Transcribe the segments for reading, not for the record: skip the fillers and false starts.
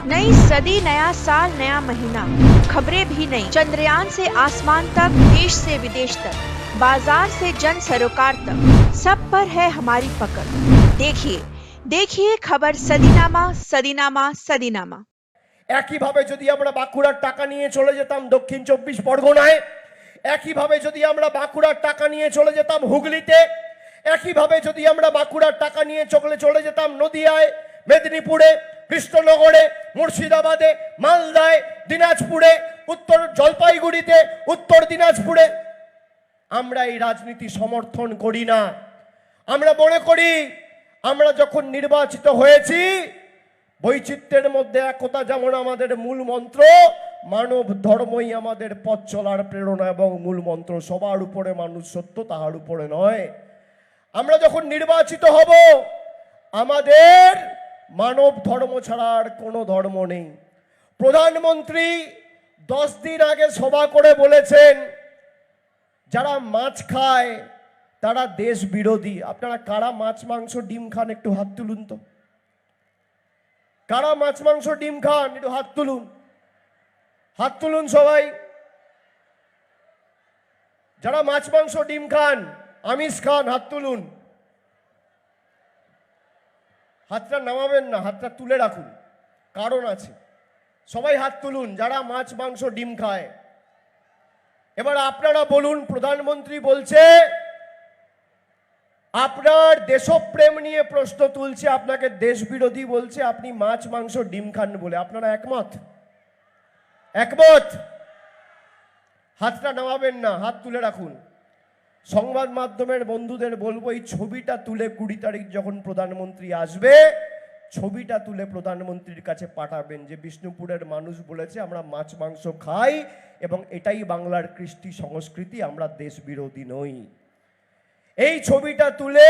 नई सदी, नया साल, नया महीना, खबरें भी नई। चंद्रयान से आसमान तक, देश से विदेश तक, बाजार से जन सरोकार तक, सब पर है हमारी पकड़। देखिए देखिए खबर सदीनामा सदीनामा सदीनामा। একইভাবে যদি আমরা বাঁকুড়ার টাকা নিয়ে চলে যেতাম দক্ষিণ 24 পরগনায়, একইভাবে যদি আমরা বাঁকুড়ার টাকা নিয়ে চলে যেতাম হুগলিতে, একইভাবে যদি আমরা বাঁকুড়ার টাকা নিয়ে চলে যেতাম নদিয়ায়, মেদিনীপুরে, কৃষ্ণনগরে, মুর্শিদাবাদে, মালদায়, দিনাজপুরে, উত্তর জলপাইগুড়িতে, উত্তর দিনাজপুরে, আমরা এই রাজনীতি সমর্থন করি না। আমরা মনে করি আমরা যখন নির্বাচিত হয়েছি, বৈচিত্র্যের মধ্যে একতা যেমন আমাদের মূল মন্ত্র, মানব ধর্মই আমাদের পথ চলার প্রেরণা এবং মূল মন্ত্র। সবার উপরে মানুষ সত্য, তাহার উপরে নয়। আমরা যখন নির্বাচিত হব, আমাদের মানব ধর্ম ছাড়া আর কোনো ধর্ম নেই। প্রধানমন্ত্রী 10 দিন আগে সভা করে বলেছেন যারা মাছ খায় তারা দেশ বিরোধী। আপনারা কারা মাছ মাংস ডিম খান একটু হাত তুলুন তো। কারা মাছ মাংস ডিম খান একটু হাত তুলুন, হাত তুলুন সবাই। যারা মাছ মাংস ডিম খান, আমিষ খান, হাত তুলুন। হাতটা নামাবেন না, হাতটা তুলে রাখুন, কারণ আছে। সবাই হাত তুলুন যারা মাছ মাংস ডিম খায়। এবার আপনারা বলুন, প্রধানমন্ত্রী বলছে আপনার দেশপ্রেম নিয়ে প্রশ্ন তুলছে, আপনাকে দেশ বিরোধী বলছে, আপনি মাছ মাংস ডিম খান বলে। আপনারা একমত? একমত? হাতটা নামাবেন না, হাত তুলে রাখুন। সংবাদ মাধ্যমের বন্ধুদের বলবো, এই ছবিটা তুলে 20 তারিখ যখন প্রধানমন্ত্রী আসবে, ছবিটা তুলে প্রধানমন্ত্রীর কাছে পাঠাবেন যে বিষ্ণুপুরের মানুষ বলেছে আমরা মাছ মাংস খাই এবং এটাই বাংলার কৃষ্টি সংস্কৃতি, আমরা দেশ বিরোধী নই। এই ছবিটা তুলে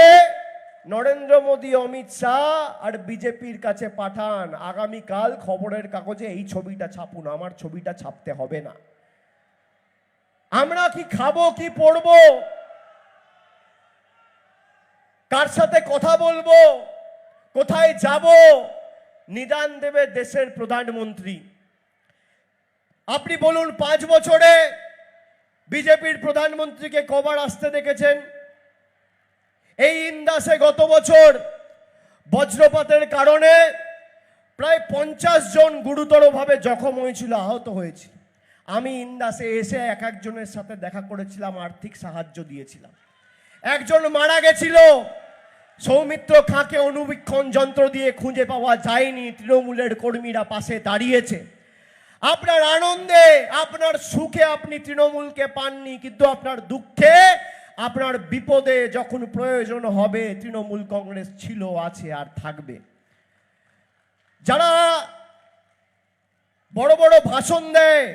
নরেন্দ্র মোদী, অমিত শাহ আর বিজেপির কাছে পাঠান। আগামীকাল খবরের কাগজে এই ছবিটা ছাপুন, আমার ছবিটা ছাপতে হবে না। আমরা কি খাবো, কি পড়বো, কার সাথে কথা বলবো, কোথায় যাব, নিদান দেবে দেশের প্রধানমন্ত্রী। আপনি বলুন 5 বছরে বিজেপির প্রধানমন্ত্রীকে কবার আসতে দেখেছেন? এই ইন্দাসে গত বছর বজ্রপাতের কারণে প্রায় 50 জন গুরুতরভাবে জখম হয়েছিল, আহত হয়েছিল। আমি ইন্দাসে এসে এক একজনের সাথে দেখা করেছিলাম, আর্থিক সাহায্য দিয়েছিলাম। একজন মারা গেছিল, সৌমিত্র খাঁকে অনুবীক্ষণ যন্ত্র দিয়ে খুঁজে পাওয়া যায়নি, তৃণমূলের কর্মীরা পাশে দাঁড়িয়েছে। আপনার আনন্দে, আপনার সুখে আপনি তৃণমূলকে পাননি, কিন্তু আপনার দুঃখে, আপনার বিপদে যখন প্রয়োজন হবে তৃণমূল কংগ্রেস ছিল, আছে আর থাকবে। যারা বড় বড় ভাষণ দেয়,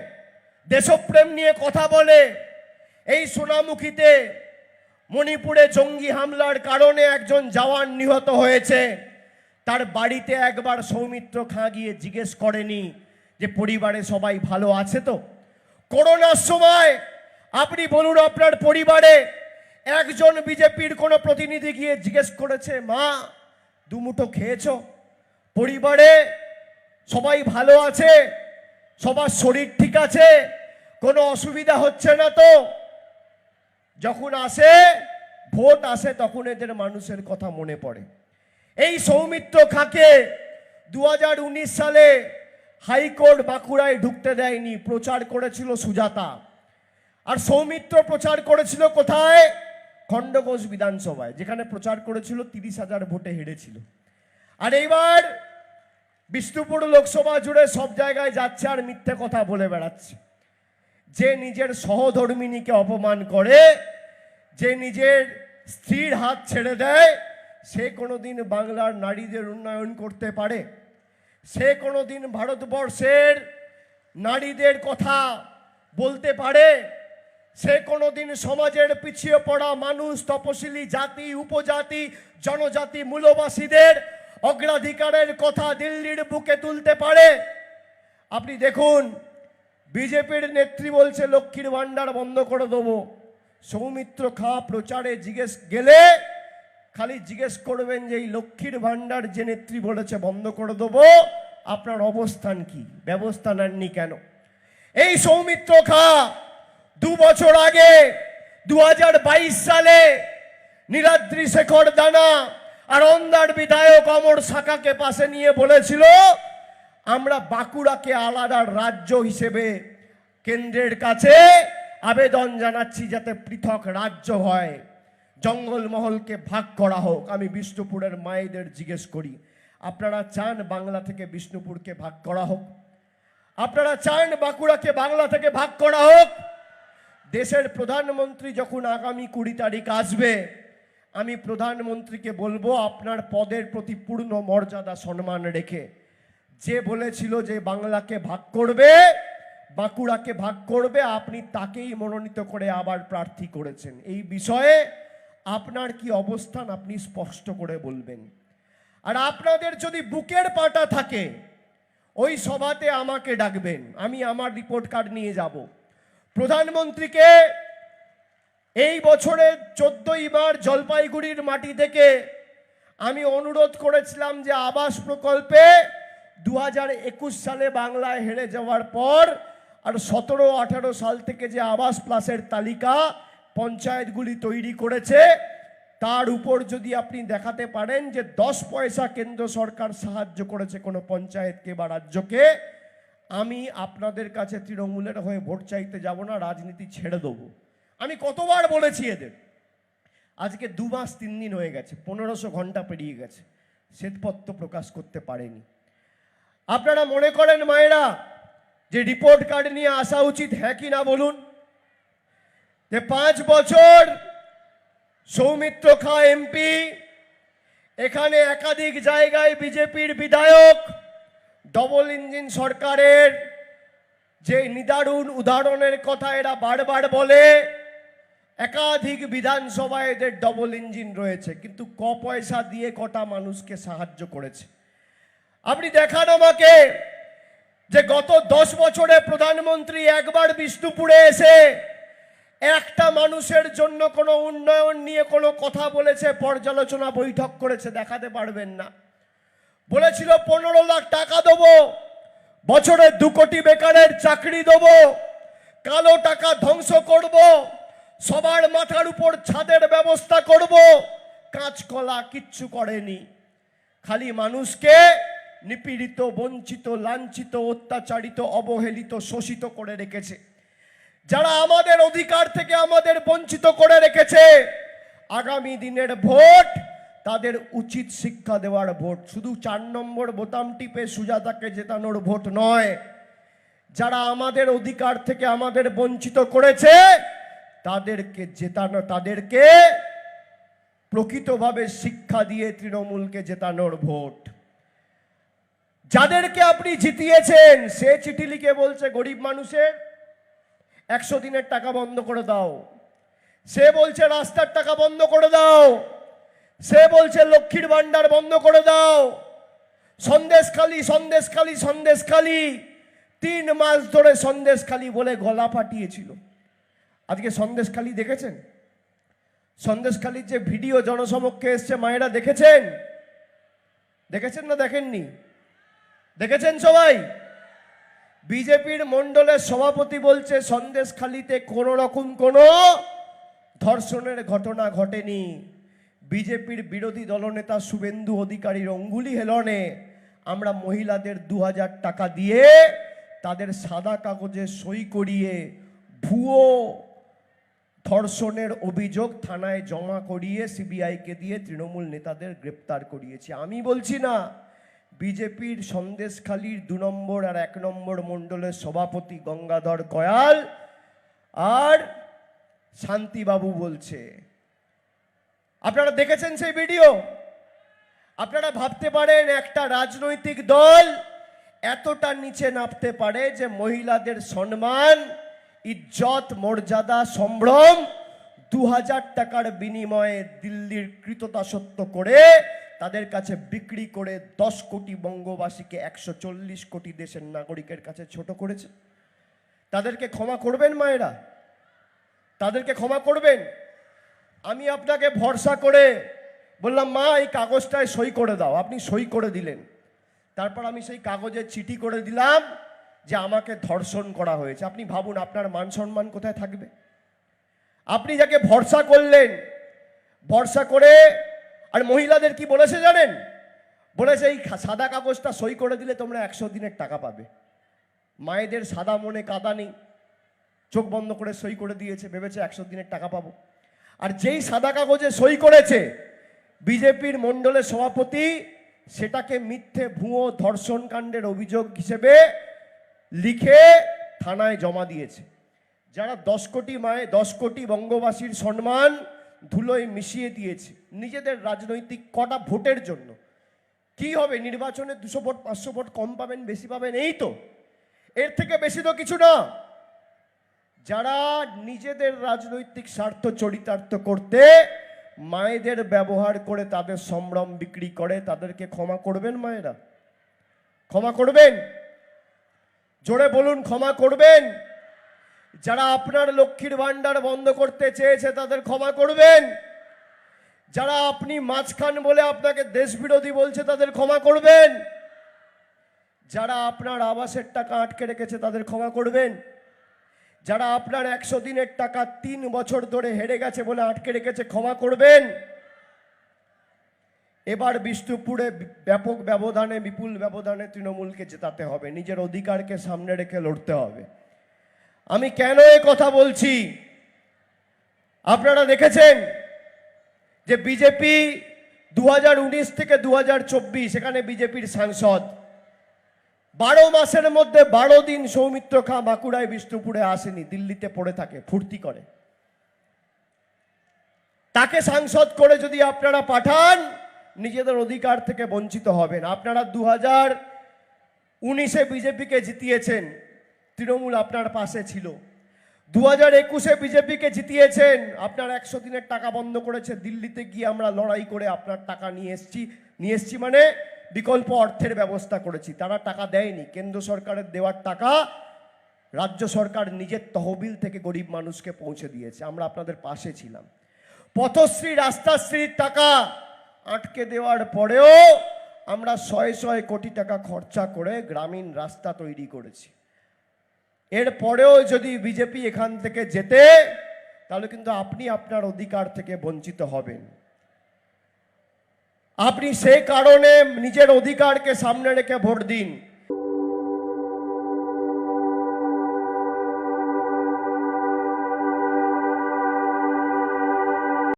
দেশপ্রেম নিয়ে কথা বলে, এই সোনামুখীতে মণিপুরে জঙ্গি হামলার কারণে একজন জওয়ান নিহত হয়েছে, তার বাড়িতে একবার সৌমিত্র খাঁ গিয়ে জিজ্ঞেস করেনি যে পরিবারে সবাই ভালো আছে তো? করোনার সময় আপনি বলুন আপনার পরিবারে একজন বিজেপির কোনো প্রতিনিধি গিয়ে জিজ্ঞেস করেছে মা দুমুঠো খেয়েছো? পরিবারে সবাই ভালো আছে? সবার শরীর ঠিক আছে? কোনো অসুবিধা হচ্ছে না তো? যখন আসে ভোট আসে তখন এদের মানুষের কথা মনে পড়ে। এই সৌমিত্র খাঁকে 2019 সালে হাইকোর্ট বাঁকুড়ায় ঢুকতে দেয়নি, প্রচার করেছিল সুজাতা। আর সৌমিত্র প্রচার করেছিল কোথায়? খণ্ডঘোষ বিধানসভায়, যেখানে প্রচার করেছিল 30,000 ভোটে হেরেছিল। আর এইবার বিষ্ণুপুর লোকসভা জুড়ে সব জায়গায় যাচ্ছে আর মিথ্যে কথা বলে বেড়াচ্ছে। যে নিজের সহধর্মিনীকে অপমান করে, যে নিজের স্ত্রীর হাত ছেড়ে দেয়, সে কোনোদিন বাংলার নারীদের উন্নয়ন করতে পারে? সে কোনোদিন ভারতবর্ষের নারীদের কথা বলতে পারে? সে কোনোদিন সমাজের পিছিয়ে পড়া মানুষ, তপশিলি জাতি, উপজাতি, জনজাতি, মূলবাসীদের অগ্রাধিকারের কথা দিল্লির বুকে তুলতে পারে? আপনি দেখুন, বিজেপির নেত্রী বলছে লক্ষ্মীর ভান্ডার বন্ধ করে দেবো। সৌমিত্র খাঁ প্রচারে গেলে খালি জিজ্ঞেস করবেন যে এই লক্ষ্মীর ভান্ডার যে নেত্রী বলেছে বন্ধ করে দেবো, আপনার অবস্থান কি? ব্যবস্থা নেননি কেন? এই সৌমিত্র খা 2 বছর আগে 2022 সালে নীলাদ্রি শেখর দানা আর অন্দার বিধায়ক অমর সাকাকে পাশে নিয়ে বলেছিল আমরা বাঁকুড়াকে আলাদা রাজ্য হিসেবে কেন্দ্রের কাছে আবেদন জানাচ্ছি যাতে পৃথক রাজ্য হয়, জঙ্গলমহলকে ভাগ করা হোক। আমি বিষ্ণুপুরের মায়েদের জিজ্ঞেস করি, আপনারা চান বাংলা থেকে বিষ্ণুপুরকে ভাগ করা হোক? আপনারা চান বাঁকুড়াকে বাংলা থেকে ভাগ করা হোক? দেশের প্রধানমন্ত্রী যখন আগামী 20 তারিখ আসবে, আমি প্রধানমন্ত্রীকে বলবো আপনার পদের প্রতি পূর্ণ মর্যাদা সম্মান রেখে, যে বলেছিল যে বাংলাকে ভাগ করবে, বাঁকুড়াকে ভাগ করবে, আপনি তাকেই মনোনীত করে আবার প্রার্থী করেছেন। এই বিষয়ে আপনার কি অবস্থান আপনি স্পষ্ট করে বলবেন। আর আপনাদের যদি বুকের পাটা থাকে ওই সভাতে আমাকে ডাকবেন, আমি আমার রিপোর্ট কার্ড নিয়ে যাব। প্রধানমন্ত্রীকে এই বছরের 14ই মার্চ জলপাইগুড়ির মাটি থেকে আমি অনুরোধ করেছিলাম যে আবাস প্রকল্পে 2021 সালে বাংলায় হেরে যাওয়ার পর আর 17-18 সাল থেকে যে আবাস প্লাসের তালিকা পঞ্চায়েতগুলি তৈরি করেছে তার উপর যদি আপনি দেখাতে পারেন যে 10 পয়সা কেন্দ্র সরকার সাহায্য করেছে কোনো পঞ্চায়েতকে বা রাজ্যকে, আমি আপনাদের কাছে তৃণমূলের হয়ে ভোট চাইতে যাব না, রাজনীতি ছেড়ে দেবো। আমি কতবার বলেছি এদের, আজকে 2 মাস 3 দিন হয়ে গেছে, 1500 ঘন্টা পেরিয়ে গেছে, শ্বেতপত্র প্রকাশ করতে পারেনি। আপনারা মনে করেন মায়েরা যে রিপোর্ট কার্ড নিয়ে আসা উচিত, হ্যাঁ কি না বলুন? যে 5 বছর সৌমিত্র খা এমপি, এখানে একাধিক জায়গায় বিজেপির বিধায়ক, ডবল ইঞ্জিন সরকারের যে নিদারুণ উদাহরণের কথা এরা বারবার বলে, একাধিক বিধানসভায় এদের ডবল ইঞ্জিন রয়েছে, কিন্তু ক পয়সা দিয়ে কটা মানুষকে সাহায্য করেছে আপনি দেখান আমাকে। যে গত 10 বছরে প্রধানমন্ত্রী একবার বিষ্ণুপুরে এসে একটা মানুষের জন্য কোনো উন্নয়ন নিয়ে কোনো কথা বলেছে, পর্যালোচনা বৈঠক করেছে, দেখাতে পারবেন না। বলেছিল 15 লাখ টাকা দেবো, বছরে 2 কোটি বেকারের চাকরি দেবো, কালো টাকা ধ্বংস করব, সবার মাথার উপর ছাদের ব্যবস্থা করব, কাঁচকলা কিচ্ছু করেনি। খালি মানুষকে নিপীড়িত, বঞ্চিত, লাঞ্ছিত, অত্যাচারিত, অবহেলিত, শোষিত করে রেখেছে। যারা আমাদের অধিকার থেকে আমাদের বঞ্চিত করে রেখেছে, আগামী দিনের ভোট তাদের উচিত শিক্ষা দেওয়ার ভোট, শুধু 4 নম্বর বোতাম টিপে সুজাতাকে জেতানোর ভোট নয়। যারা আমাদের অধিকার থেকে আমাদের বঞ্চিত করেছে তাদেরকে জেতানো, তাদেরকে প্রকৃতভাবে শিক্ষা দিয়ে তৃণমূলকে জেতানোর ভোট। যাদেরকে আপনি জিতিয়েছেন সে চিঠি লিখে বলছে গরিব মানুষের 100 দিনের টাকা বন্ধ করে দাও, সে বলছে রাস্তার টাকা বন্ধ করে দাও, সে বলছে লক্ষ্মীর ভান্ডার বন্ধ করে দাও। সন্দেশখালি সন্দেশখালি সন্দেশখালি 3 মাস ধরে সন্দেশখালি বলে গলা ফাটিয়েছিল। আজকে সন্দেশখালি দেখেছেন? সন্দেশখালির যে ভিডিও জনসমক্ষে এসছে মায়েরা দেখেছেন? দেখেছেন না দেখেননি? দেখেছেন সবাই? বিজেপির মণ্ডলের সভাপতি বলছে সন্দেশখালিতে কোনো রকম কোনো ধর্ষণের ঘটনা ঘটেনি। বিজেপির বিরোধী দলনেতা শুভেন্দু অধিকারীর অঙ্গুলি হেলনে আমরা মহিলাদের 2000 টাকা দিয়ে তাদের সাদা কাগজে সই করিয়ে ভুয়ো ধর্ষণের অভিযোগ থানায় জমা করিয়ে সিবিআইকে দিয়ে তৃণমূল নেতাদের গ্রেপ্তার করিয়েছি। আমি বলছি না, বিজেপির সন্দেশখালির 2 নম্বর আর 1 নম্বর মণ্ডলের সভাপতি গঙ্গাধর কয়াল আর শান্তিবাবু বলছে। আপনারা দেখেছেন সেই ভিডিও? আপনারা ভাবতে পারেন একটা রাজনৈতিক দল এতটা নিচে নামতে পারে যে মহিলাদের সম্মান, ইজ্জত, মর্যাদা, সম্ভ্রম 2000 টাকার বিনিময়ে দিল্লির কৃতদাসত্ব করে তাদের কাছে বিক্রি করে 10 কোটি বঙ্গবাসীকে 140 কোটি দেশের নাগরিকের কাছে ছোট করেছে। তাদেরকে ক্ষমা করবেন মায়েরা? তাদেরকে ক্ষমা করবেন? আমি আপনাকে ভরসা করে বললাম মা এই কাগজটায় সই করে দাও, আপনি সই করে দিলেন। তারপর আমি সেই কাগজে চিঠি করে দিলাম যে আমাকে ধর্ষণ করা হয়েছে। আপনি ভাবুন আপনার মান সম্মান কোথায় থাকবে? আপনি যাকে ভরসা করলেন, ভরসা করে, আর মহিলাদের কি বলেছে জানেন? বলেছে এই সাদা কাগজটা সই করে দিলে তোমরা 100 দিনের টাকা পাবে। মায়েদের সাদা মনে কাদা নেই, চোখ বন্ধ করে সই করে দিয়েছে, ভেবেছে 100 দিনের টাকা পাবো। আর যেই সাদা কাগজে সই করেছে বিজেপির মণ্ডলের সভাপতি, সেটাকে মিথ্যে ভুয়ো ধর্ষণ কাণ্ডের অভিযোগ হিসেবে লিখে থানায় জমা দিয়েছে। যারা 10 কোটি বঙ্গবাসীর সম্মান ধুলোয় মিশিয়ে দিয়েছে নিজেদের রাজনৈতিক কটা ভোটের জন্য। কি হবে? নির্বাচনে 200 ভোট 500 ভোট কম পাবেন, বেশি পাবেন, এই তো, এর থেকে বেশি তো কিছু না। যারা নিজেদের রাজনৈতিক স্বার্থ চরিতার্থ করতে মায়েদের ব্যবহার করে তাদের সম্ভ্রম বিক্রি করে, তাদেরকে ক্ষমা করবেন মায়েরা? ক্ষমা করবেন? জোরে বলুন, ক্ষমা করবেন? যারা আপনার লক্ষ্মীর ভান্ডার বন্ধ করতে চেয়েছে তাদের ক্ষমা করবেন? যারা আপনি মাঝখান বলে আপনাকে দেশ বিরোধী বলছে তাদের ক্ষমা করবেন? যারা আপনার আবাসের টাকা আটকে রেখেছে তাদের ক্ষমা করবেন? যারা আপনার 100 দিনের টাকা 3 বছর ধরে হেরে গেছে বলে আটকে রেখেছে, ক্ষমা করবেন? এবার বিষ্ণুপুরে ব্যাপক ব্যবধানে, বিপুল ব্যবধানে তৃণমূলকে জেতাতে হবে, নিজের অধিকারকে সামনে রেখে লড়তে হবে। আমি কেন এ কথা বলছি? আপনারা দেখেছেন যে বিজেপি 2019 থেকে 2024 এখানে বিজেপির সাংসদ 12 মাসের মধ্যে 12 দিন সৌমিত্র খাঁ বাঁকুড়ায় বিষ্ণুপুরে আসেনি, দিল্লিতে পড়ে থাকে, ফুর্তি করে। তাকে সাংসদ করে যদি আপনারা পাঠান, নিজেদের অধিকার থেকে বঞ্চিত হবেন। আপনারা 2019-এ বিজেপিকে জিতিয়েছেন, তৃণমূল আপনার পাশে ছিল। 2021-এ বিজেপিকে জিতিয়েছেন, আপনার 100 দিনের টাকা বন্ধ করেছে, দিল্লিতে গিয়ে আমরা লড়াই করে আপনার টাকা নিয়ে এসছি মানে বিকল্প অর্থের ব্যবস্থা করেছি। তারা টাকা দেয়নি, কেন্দ্র সরকারের দেওয়ার টাকা রাজ্য সরকার নিজের তহবিল থেকে গরিব মানুষকে পৌঁছে দিয়েছে। আমরা আপনাদের পাশে ছিলাম। পথশ্রী, রাস্তাশ্রীর টাকা আটকে দেওয়ার পরেও আমরা 100 কোটি টাকা খরচা করে গ্রামীণ রাস্তা তৈরি করেছি। এরপরেও যদি বিজেপি এখান থেকে যেতে, তাহলে কিন্তু আপনি আপনার অধিকার থেকে বঞ্চিত হবেন। আপনি সেই কারণে নিজের অধিকারকে সামনে রেখে ভোট দিন।